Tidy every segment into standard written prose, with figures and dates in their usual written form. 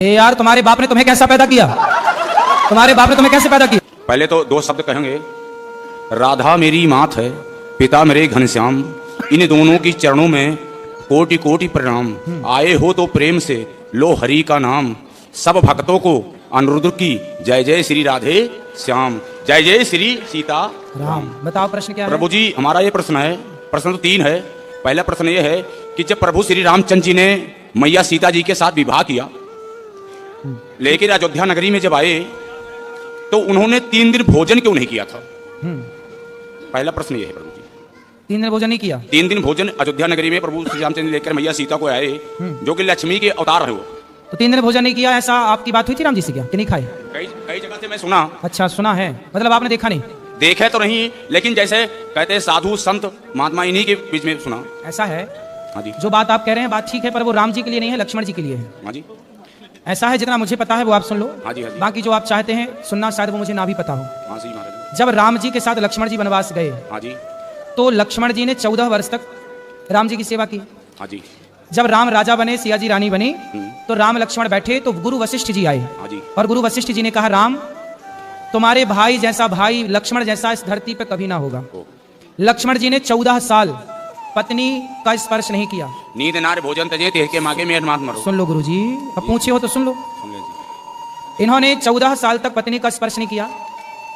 यार तुम्हारे बाप ने तुम्हें कैसा पैदा किया? तुम्हारे बाप ने तुम्हें कैसे पैदा किया? पहले तो दो शब्द कहेंगे, राधा मेरी मात है, पिता मेरे घनश्याम, इन दोनों की चरणों में कोटि कोटि प्रणाम। आए हो तो प्रेम से लो हरि का नाम, सब भक्तों को अनुरुद्र की जय जय श्री राधे श्याम, जय जय श्री सीता राम। बताओ प्रश्न क्या है? प्रभु जी हमारा ये प्रश्न है, प्रश्न तो तीन है। पहला प्रश्न ये है कि जब प्रभु श्री रामचंद्र जी ने मैया सीता जी के साथ विवाह किया, लेकिन अयोध्या नगरी में जब आए तो उन्होंने 3 दिन भोजन क्यों नहीं किया था? पहला प्रश्न ये है प्रभु जी। 3 दिन भोजन नहीं किया? 3 दिन भोजन अयोध्या नगरी में प्रभु श्री रामचंद्र लेकर मैया सीता को आए, जो कि लक्ष्मी के अवतार है वो। तो 3 दिन भोजन नहीं किया, ऐसा आपकी बात हुई थी राम जी से क्या कि नहीं खाए? कई जगह से मैं सुना। अच्छा सुना है, मतलब आपने देखा नहीं? देखे तो नहीं, लेकिन जैसे कहते हैं साधु संत महात्मा, इन्हीं के बीच में सुना। ऐसा है? हाँ जी। जो बात आप कह रहे हैं बात ठीक है, पर वो राम जी के लिए नहीं है, लक्ष्मण जी के लिए है। हाँ जी। ऐसा है, जितना मुझे पता है वो आप सुन लो। हाँ जी, हाँ जी। बाकी जो आप चाहते हैं सुनना शायद वो मुझे ना भी पता हो। हाँ जी महाराज। जब राम जी के साथ लक्ष्मण जी वनवास गए, हाँ जी। तो लक्ष्मण जी ने 14 वर्ष तक राम जी की सेवा की। हाँ जी। जब राम राजा बने, सिया जी रानी बनी, तो राम लक्ष्मण बैठे तो गुरु वशिष्ठ जी आए। हाँ जी। और गुरु वशिष्ठ जी ने कहा, राम तुम्हारे भाई जैसा भाई लक्ष्मण जैसा इस धरती पे कभी ना होगा। लक्ष्मण जी ने 14 साल पत्नी का स्पर्श नहीं किया। नींद नार भोजन तजे तेर के मागे में मात मरो। सुन लो गुरु जी, अब पूछे हो तो सुन लो। इन्होंने 14 साल तक पत्नी का स्पर्श नहीं किया,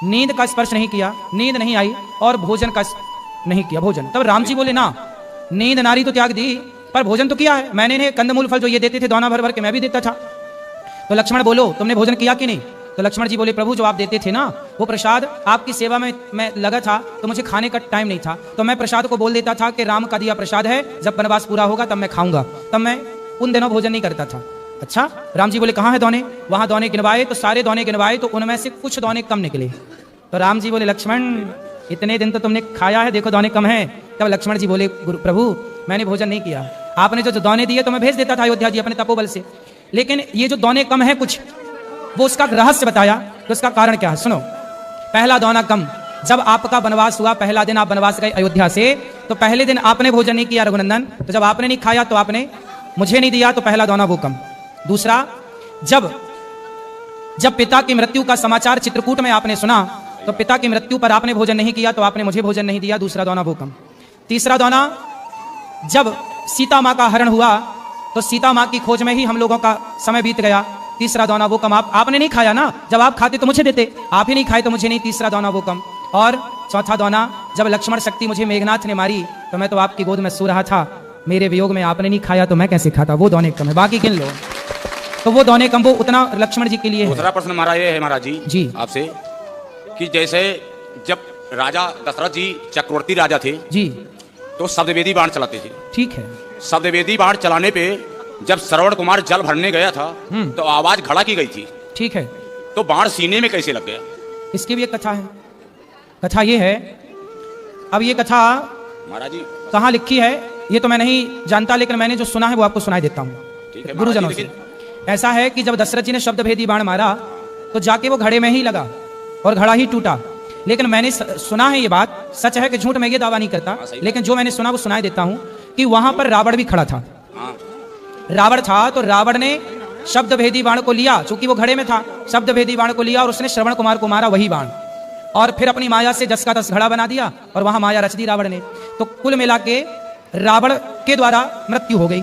नींद का स्पर्श नहीं किया, नींद नहीं आई, और भोजन का नहीं किया भोजन। तब राम जी बोले, ना नींद नारी तो त्याग दी, पर भोजन तो किया है मैंने। इन्हें कंदमूल फल जो ये देते थे दोना भर भर के मैं भी देता था। तो लक्ष्मण बोलो, तुमने भोजन किया कि नहीं? तो लक्ष्मण जी बोले, प्रभु जो आप देते थे ना वो प्रसाद, आपकी सेवा में मैं लगा था तो मुझे खाने का टाइम नहीं था, तो मैं प्रसाद को बोल देता था कि राम का दिया प्रसाद है, जब वनवास पूरा होगा तब मैं खाऊंगा, तब मैं उन दिनों भोजन नहीं करता था। अच्छा, राम जी बोले कहाँ है दोने? वहां दोने गिनवाए तो सारे दोने गिनवाए तो उनमें से कुछ दोने कम निकले। तो राम जी बोले, लक्ष्मण इतने दिन तो तुमने खाया है, देखो दोने कम है। तब लक्ष्मण जी बोले, गुरु प्रभु मैंने भोजन नहीं किया, आपने जो दोने दिए तो मैं भेज देता था अयोध्या जी अपने तपोबल से, लेकिन ये जो दोने कम है कुछ, वो उसका रहस्य बताया कि उसका कारण क्या है। सुनो, पहला दोना कम, जब आपका वनवास हुआ, पहला दिन आप वनवास गए अयोध्या से, तो पहले दिन आपने भोजन नहीं किया रघुनंदन, तो जब आपने नहीं खाया तो आपने मुझे नहीं दिया, तो पहला दोना वो कम। दूसरा, जब पिता की मृत्यु का समाचार चित्रकूट में आपने सुना, तो पिता की मृत्यु पर आपने भोजन नहीं किया, तो आपने मुझे भोजन नहीं दिया, दूसरा दोना वो कम। तीसरा दोना, जब सीता माँ का हरण हुआ तो सीता माँ की खोज में ही हम लोगों का समय बीत गया, तीसरा दोना वो कम। आपने नहीं खाया ना, जब आप खाते तो मुझे देते, आप ही नहीं खाए तो मुझे नहीं, तीसरा दोना वो कम। और चौथा दोना, जब लक्ष्मण शक्ति मुझे मेघनाथ ने मारी तो मैं तो आपकी गोद में सो रहा था, मेरे वियोग में आपने नहीं खाया तो मैं कैसे खाता, वो दोने कम है। बाकी गिन लो, तो वो दोने कम, वो उतना लक्ष्मण जी के लिए है। दूसरा प्रश्न हमारा ये है महाराज जी आपसे, कि जैसे जब राजा दशरथ जी चक्रवर्ती राजा थे जी, तो शब्दवेदी बाण चलाते थे। ठीक है। शब्दवेदी बाण चलाने पे जब श्रवण कुमार जल भरने गया था तो आवाज खड़ा की गई थी, ठीक है। तो बाण सीने में कैसे लग गया? इसकी भी एक कथा है। कथा ये है, अब ये कथा महाराज जी कहाँ लिखी है ये तो मैं नहीं जानता, लेकिन मैंने जो सुना है वो आपको सुनाई देता हूँ गुरुजनों से। ऐसा है कि जब दशरथ जी ने शब्द भेदी बाण मारा तो जाके वो घड़े में ही लगा और घड़ा ही टूटा। लेकिन मैंने सुना है, ये बात सच है कि झूठ, मैं ये दावा नहीं करता, लेकिन जो मैंने सुना वो सुनाई देता हूँ, कि वहां पर रावण भी खड़ा था। रावण था तो रावण ने शब्द भेदी बाण को लिया, चूंकि वो घड़े में था, शब्द भेदी बाण को लिया और उसने श्रवण कुमार को मारा वही बाण, और फिर अपनी माया से 10 का 10 घड़ा बना दिया और वहां माया रच दी रावण ने। तो कुल मिला के रावण के द्वारा मृत्यु हो गई।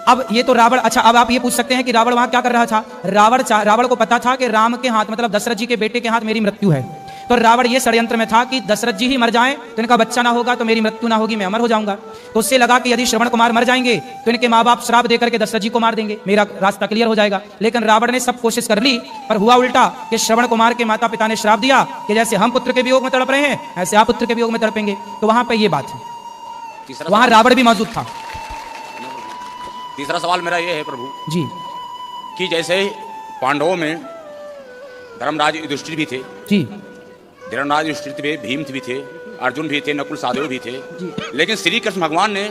अब ये तो रावण, अच्छा अब आप ये पूछ सकते हैं कि रावण वहां क्या कर रहा था? रावण को पता था कि राम के हाथ, मतलब दशरथ जी के बेटे के हाथ मेरी मृत्यु है, तो रावण ये षड्यंत्र में था कि दशरथ जी ही मर जाएं तो इनका बच्चा ना होगा तो मेरी मृत्यु ना होगी, मैं अमर हो जाऊंगा। तो उससे लगा कि यदि श्रवण कुमार मर जाएंगे तो इनके माँ बाप श्राप देकर के दशरथ जी को मार देंगे, मेरा रास्ता क्लियर हो जाएगा। लेकिन रावण ने सब कोशिश कर ली, पर हुआ उल्टा कि श्रवण कुमार के माता पिता ने श्राप दिया कि जैसे हम पुत्र के वियोग में तड़प रहे हैं ऐसे आप पुत्र के वियोग में तड़पेंगे। तो वहां पर यह बात है, वहां रावण भी मौजूद था। तीसरा सवाल मेरा ये है प्रभु जी, कि जैसे पांडवों में धर्मराज युधिष्ठिर भी थे जी, धर्मराज युधिष्ठिर थे, भीम भी थे, अर्जुन भी थे, नकुल सहदेव भी थे, लेकिन श्री कृष्ण भगवान ने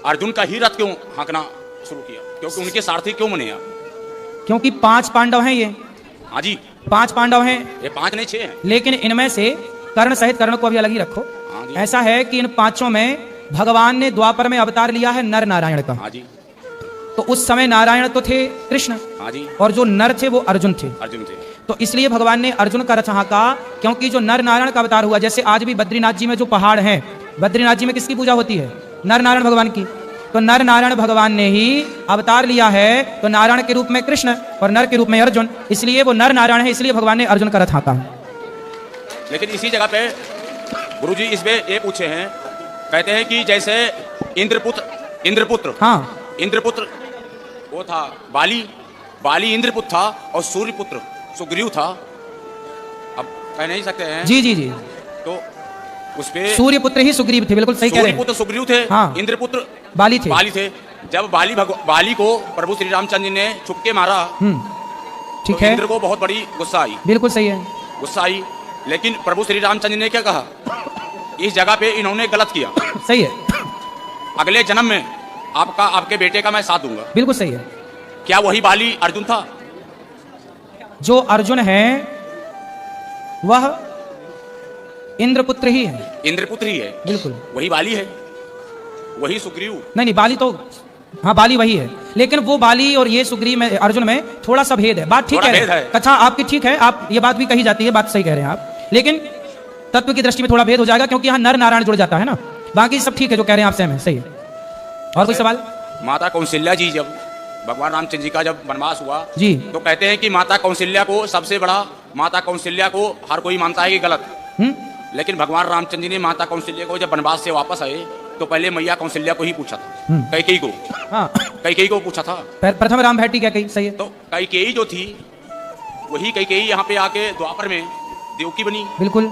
अर्जुन का ही रथ क्यों हाँकना शुरू किया? क्योंकि उनके सारथी क्यों बने आप? क्योंकि 5 पांडव हैं ये। हाँ जी, 5 पांडव हैं, ये 5 नहीं 6 हैं, लेकिन इनमें से कर्ण सहित कर्ण को अभी अलग ही रखो। ऐसा है कि इन 5 में भगवान ने द्वापर में अवतार लिया है नर नारायण का। हाँ जी। तो उस समय नारायण तो थे कृष्ण, हाँ जी, और जो नर थे वो अर्जुन थे। अर्जुन थे। तो इसलिए भगवान ने अर्जुन का रथ हाँका, क्योंकि जो नर नारायण का अवतार हुआ, जैसे आज भी बद्रीनाथ जी में जो पहाड़ हैं, बद्रीनाथ जी में किसकी पूजा होती है? नर नारायण भगवान की। तो नर नारायण भगवान ने ही अवतार लिया है, तो नारायण के रूप में कृष्ण और नर के रूप में अर्जुन, इसलिए वो नर नारायण है, इसलिए भगवान ने अर्जुन का रथ हाँका। लेकिन इसी जगह पे गुरुजी इसमें ये पूछे हैं, कहते हैं कि जैसे इंद्रपुत्र हाँ इंद्रपुत्र वो था बाली इंद्रपुत्र था, और सूर्यपुत्र सुग्रीव था। अब कह नहीं सकते हैं जी जी जी, तो उसपे सूर्य पुत्र ही सुग्रीव थे, बिल्कुल सही कह रहे हैं। सूर्यपुत्र सुग्रीव थे, हाँ। इंद्रपुत्र बाली थे। जब बाली को प्रभु श्री रामचंद्र जी ने छुप के मारा, ठीक तो है, इंद्र को बहुत बड़ी गुस्सा आई, बिल्कुल सही है। गुस्सा आई। लेकिन प्रभु श्री रामचंद्र जी ने क्या कहा, इस जगह पे इन्होंने गलत किया, सही है, अगले जन्म में आपके बेटे का मैं साथ दूंगा। बिल्कुल सही है। क्या वही बाली अर्जुन था? जो अर्जुन है वह इंद्रपुत्र ही है, इंद्रपुत्र ही है, बिल्कुल। वही बाली है, वही सुग्रीव। नहीं बाली तो, हाँ बाली वही है, लेकिन वो बाली और ये सुग्रीव में, अर्जुन में थोड़ा सा भेद है। बात ठीक है, कथा आपकी ठीक है, आप ये बात भी कही जाती है, बात सही कह रहे हैं आप, लेकिन तत्व की दृष्टि में थोड़ा भेद हो जाएगा, क्योंकि यहाँ नर नारायण जुड़ जाता है ना। बाकी सब ठीक है, जो कह रहे हैं आप सहम है, सही है। और कोई सवाल? माता कौशल्या जी, जब भगवान रामचंद्र जी का जब वनवास हुआ जी, तो कहते हैं कि माता कौशल्या को सबसे बड़ा, माता कौशल्या को हर कोई मानता है कि गलत, लेकिन भगवान रामचंद्र जी ने माता कौशल्या को जब वनवास से वापस आए तो पहले मैया कौशल्या को ही पूछा था, कैकेयी को, हाँ कैकेयी को पूछा था। प्रथम राम भेटी क्या कही, सही है। तो कैकेयी जो थी, वही कैकेयी यहाँ पे आके द्वापर में देवकी बनी, बिल्कुल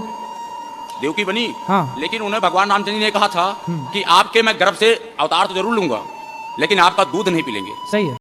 देवकी बनी। हाँ। लेकिन उन्हें भगवान रामचंद्र जी ने कहा था कि आपके मैं गर्भ से अवतार तो जरूर लूंगा, लेकिन आपका दूध नहीं पी लेंगे। सही है।